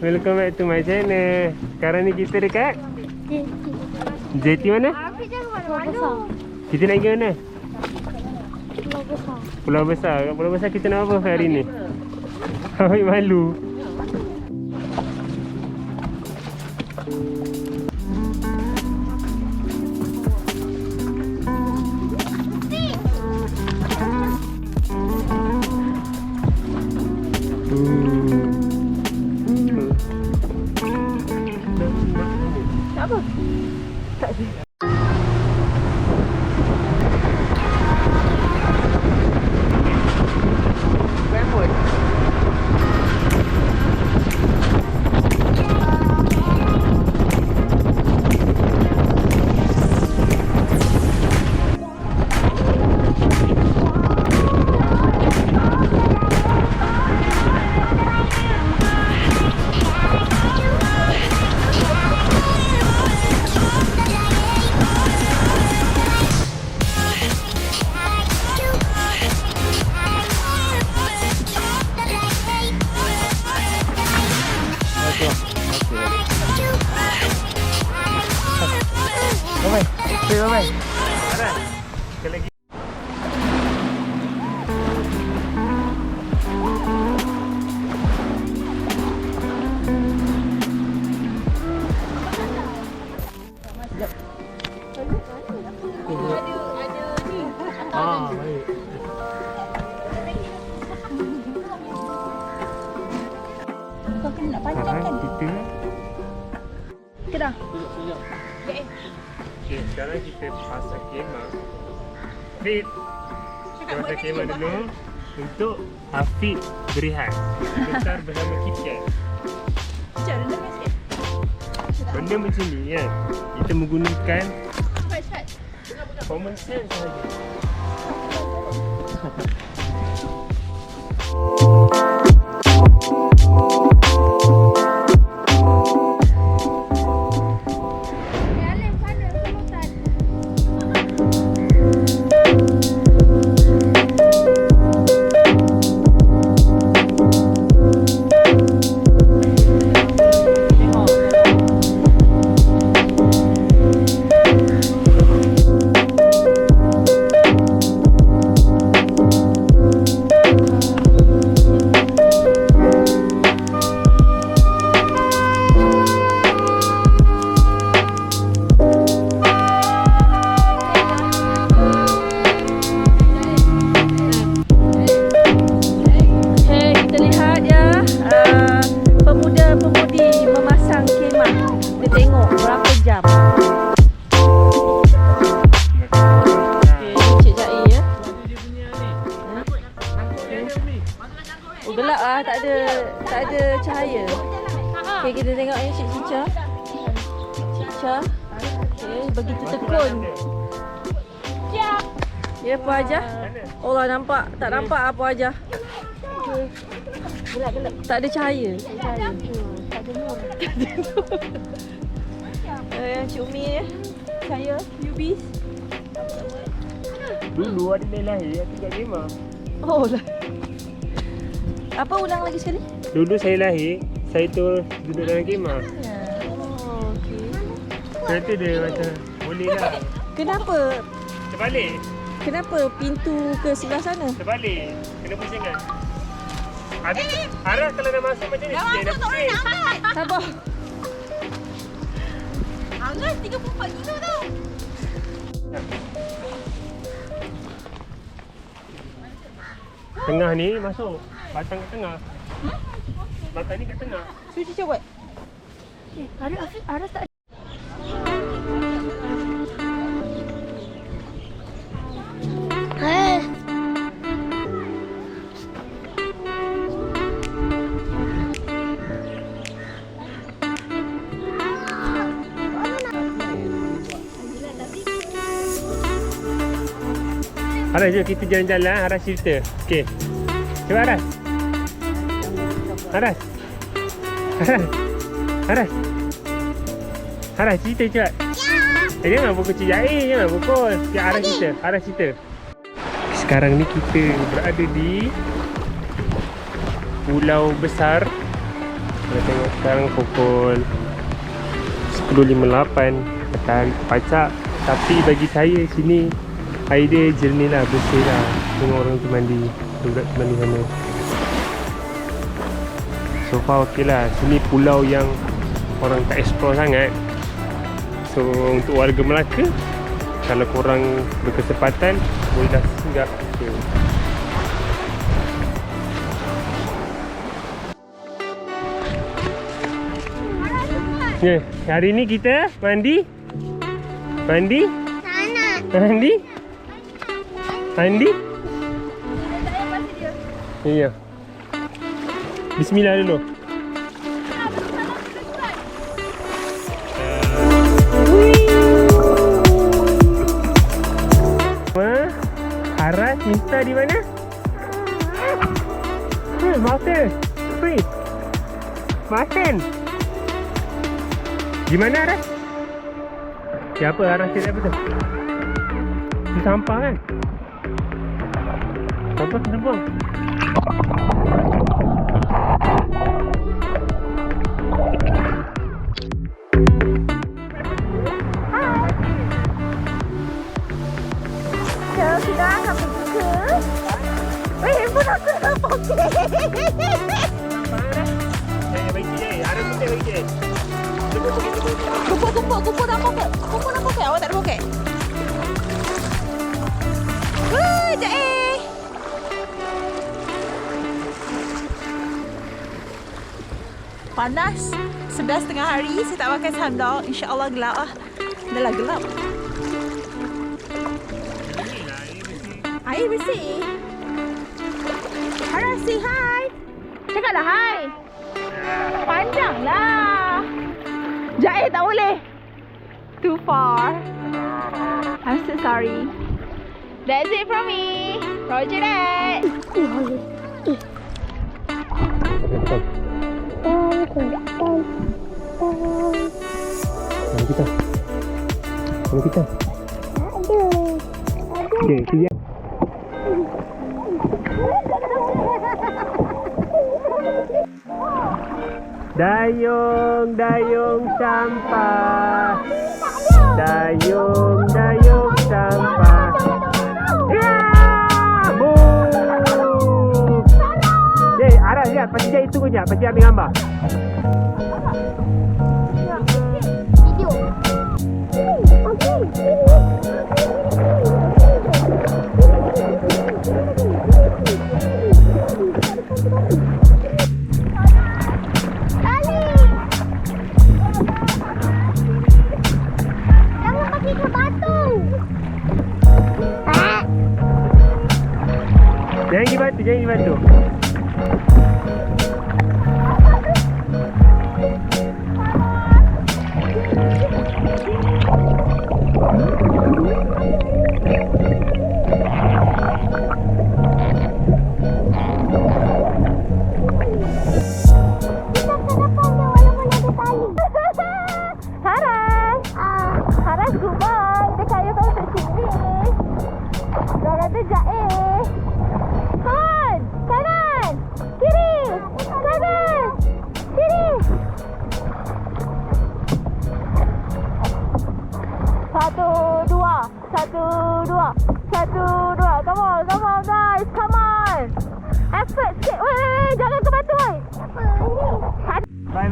Welcome back to my channel. Sekarang ni kita dekat Jeti mana? Kita nak pergi mana? Pulau Besar. Kat Pulau Besar kita nak apa hari ni? Ambil malu. Apa? Tak ada. Rambut. Bye-bye. Ada. Sekali lagi. Ada ni. Baik. Kau kena nak panjang kan? Kita Kedah. Okay, sekarang kita pasang kemah. Fit. Kita pasang kemah dulu untuk Hafid berehat. Besar bersama kita. Sekejap, rendah sikit. Benda macam ni kan, kita menggunakan common sense sahaja. Gelap ah, tak ada cahaya. Okey, kita tengok ni Cik Cica. Cica. Okey, begitu tekun. Ya, apa aja? Allah nampak, tak nampak apa aja. Gelap-gelap. Tak ada cahaya. Tak ada nur. Cik Umi ya. Saya Yubis. Dulu ada dia lahir kat kemah. Oh lah. Apa ulang lagi sekali? Dulu saya lahir, saya tu duduk dalam kemah. Ya. Oh, okey. Saya tu dia macam boleh lah. Kenapa? Terbalik. Kenapa pintu ke sebelah sana? Terbalik. Kena pusingkan. Ada Arah kalau dah masuk macam ni. Dah masuk tak boleh nak angkat. Sabar. Angkat 34 kilo tau. Tengah ni masuk. Batang kat tengah. Batang ni kat tengah. Suci Cica buat. Aras tak ada. Aras, jom kita jalan-jalan. Aras cerita. Okey. Cuba Aras. Aras. Aras cerita cepat. Jangan pukul Cik Jair. Jangan pukul. Aras cerita. Aras cerita. Sekarang ni kita berada di Pulau Besar. Kita tengok sekarang pukul 10.58. Matahari pacak. Tapi bagi saya sini air dia jernih lah, bersih lah. Tengok orang tu mandi, budak tu mandi sana. So far okey lah. Sini pulau yang orang tak explore sangat. So untuk warga Melaka, kalau korang berkesempatan, bolehlah singgah. Okay. Ya, hari ni kita mandi. Mandi? Mandi? Mandi? Iya. Bismillah dulu. Aras minta di mana? Mountain. Free. Mountain. Di mana Aras? Siapa Aras cakap apa tu? Itu sampah kan? Sampah kena buang. Sudah akan pergi ke? Handphone aku dalam poket. Jangan bagi je. Aras minta bagi je. Kumpul dalam poket. Kumpul dalam poket. Awak tak ada poket? Sekejap Panas. 11 tengah hari. Saya tak pakai sandal. InsyaAllah gelap lah. Dah lah gelap. Air bersih. Aras, say hi. Cakaplah hi. Panjanglah. Jair tak boleh. Too far. I'm so sorry. That's it from me. Roger that. Mana kita? Okay, kita. Dayung sampah. Dayung sampah. Ya! Boom! Aras lihat, pasti dia itu kejap, pasti ambil gambar. Video. Jangan pergi batu. Haras goodbye. Dia kaya kau tak sini. Dah kata jair. Kanan. Kiri. Kanan. Kiri. Satu, dua. Come on guys. Come on. Effort sikit. Weh, jangan ke batu weh. Bye.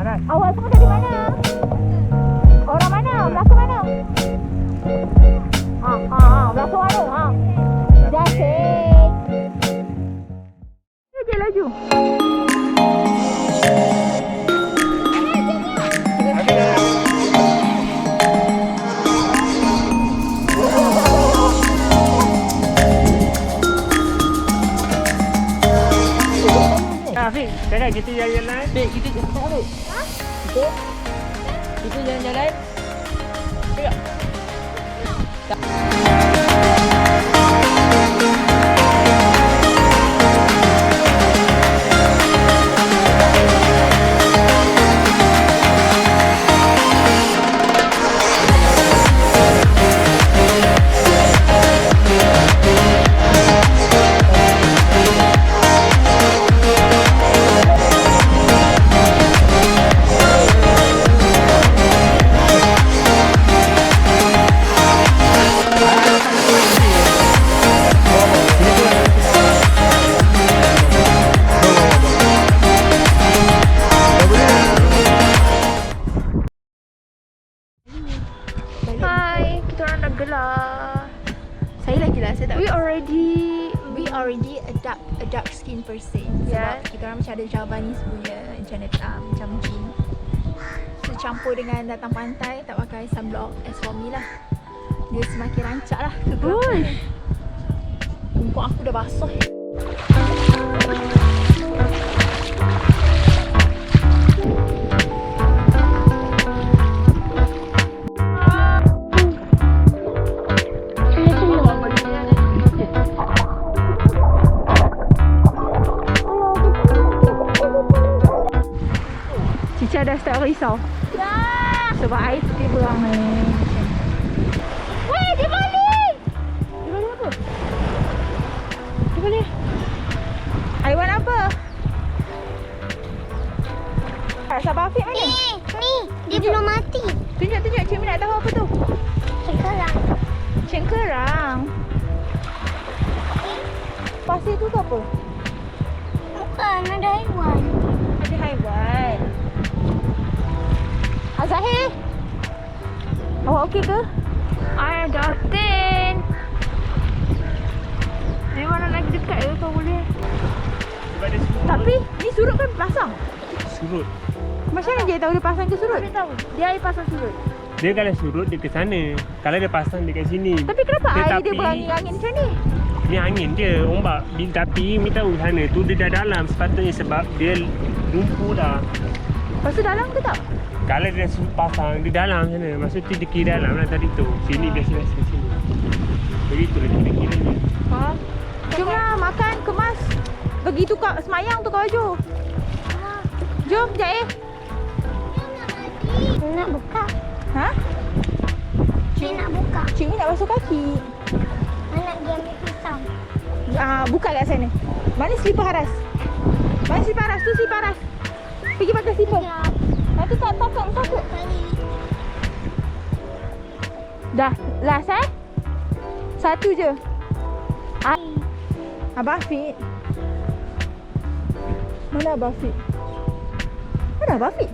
Aras. Awak semua dari mana? Orang mana? Melaka mana? Melaka mana? That's it. Je laju. Afiq, sekarang kita jalan-jalan. Baik, kita jalan. Kita jalan-jalan. Tengok. dark skin person. Sebab kita orang macam ada Javanese punya macam jin. So campur dengan datang pantai, tak pakai sunblock as for me lah. Dia semakin rancak lah kegelapan. Kumpul aku dah basah. Cica dah start risau. Sebab air tepi berang ni. Weh, dia balik! Dia balik apa? Dia balik. Haiwan apa? Sabar Afiq mana? Ni, dia belum mati. Tunjuk, Cik Min nak tahu apa tu? Cengkerang. Cengkerang. Pasir tu ke apa? Bukan, ada haiwan. Ada haiwan. Azahir, awak okey ke? I dah 10. Ni mana lagi dekat ke kau boleh? Sebab dia surut. Tapi ni surut kan pasang? Surut. Macam mana dia tahu dia pasang ke surut? Dia tahu. Dia air pasang surut. Dia kalau surut dia ke sana. Kalau dia pasang dia kat sini. Tapi kenapa air dia berangin-angin macam ni? Ni angin je, ombak. Tapi Mi tahu sana tu dia dah dalam sepatutnya sebab dia lumpur dah. Lepas tu dalam ke tak? Kalau dia pasang di dalam sana, maksudnya dia kira dalam lah tadi tu. Sini biasa-biasa sini. Begitulah kira-kiranya. Faham? Jomlah makan, kemas. Pergi tukar semayang tukar baju. Jom, Jaih. Nak buka. Ha? Dia nak buka. Cik ni nak basuh kaki. Nak dia ambil pisau. Buka kat sana. Mana slipper haras? Mana slipper haras? Tu slipper haras. Pergi pakai slipper. Nanti tak takut. Dah, last satu je. Abah Afiq. Mana Abah Afiq? Mana Abah Afiq?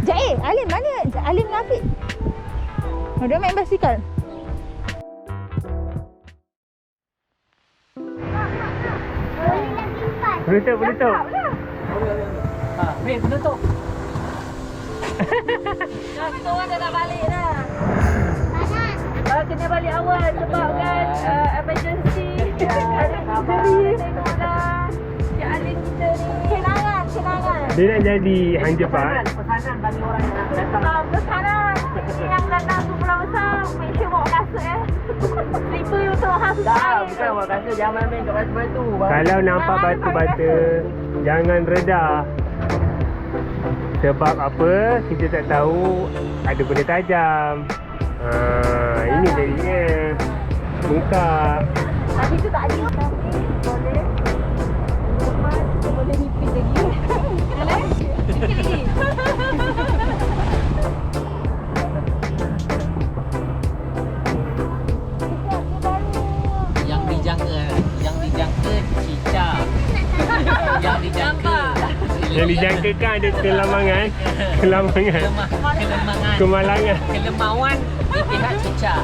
Jair, Alim mana? Alim dengan Afiq. Dia main basikal. Boleh tak? Weh, penutup. Kita orang dah nak balik dah. Kena balik awal sebab kan emergency. Ada misteri. Tengok dah. Cik Alim kita ni. Kenangan. Dia nak jadi hang Jepang. Pesanan bagi orang yang nak datang. Pesanan. Yang datang tu Pulau Besar. Make sure bawa kasut Slipper untuk hang susah. Bukan bawa kasut. Jangan main kat batu-batu. Kalau nampak batu-batu, jangan redah. Sebab apa? Kita tak tahu ada benda tajam. Ini jadinya buka. Tapi tu tak ada. Tapi boleh repeat lagi. Boleh? Sikit lagi. Yang dijangka cicak. Yang dijangkakan ada kelamangan. Kelemawan di pihak cicak.